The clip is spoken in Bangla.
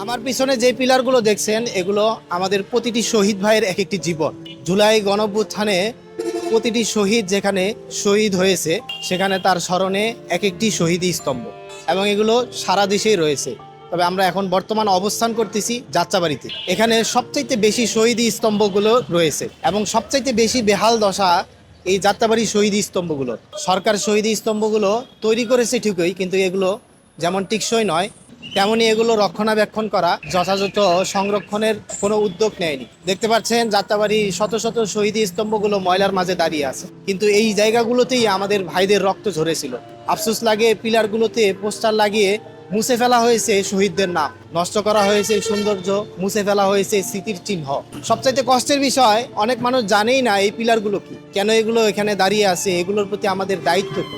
আমার পিছনে যে পিলারগুলো দেখছেন এগুলো আমাদের প্রতিটি শহীদ ভাইয়ের এক একটি জীবন। জুলাই গণঅভ্যুত্থানে প্রতিটি শহীদ যেখানে শহীদ হয়েছে সেখানে তার স্মরণে এক একটি শহীদী স্তম্ভ, এবং এগুলো সারা দেশেই রয়েছে। তবে আমরা এখন বর্তমান অবস্থান করতেছি যাত্রাবাড়িতে। এখানে সবচাইতে বেশি শহীদী স্তম্ভগুলো রয়েছে এবং সবচাইতে বেশি বেহাল দশা এই যাত্রাবাড়ি শহীদী স্তম্ভগুলো। সরকার শহীদী স্তম্ভগুলো তৈরি করেছে ঠিকই, কিন্তু এগুলো যেমন টিকসই নয় তেমনি এগুলো রক্ষণাবেক্ষণ করা, যথাযথ সংরক্ষণের কোনো উদ্যোগ নেয়নি। দেখতে পাচ্ছেন যাত্রাবাড়ি শত শত শহীদী স্তম্ভগুলো ময়লার মাঝে দাঁড়িয়ে আছে, কিন্তু এই জায়গাগুলোতেই আমাদের ভাইদের রক্ত ঝরেছিল। আফসোস লাগে পিলারগুলোতে পোস্টার লাগিয়ে মুছে ফেলা হয়েছে শহীদদের নাম, নষ্ট করা হয়েছে সৌন্দর্য, মুছে ফেলা হয়েছে স্মৃতির চিহ্ন। সবচাইতে কষ্টের বিষয়, অনেক মানুষ জানেই না এই পিলারগুলো কি, কেন এগুলো এখানে দাঁড়িয়ে আছে, এগুলোর প্রতি আমাদের দায়িত্ব কি।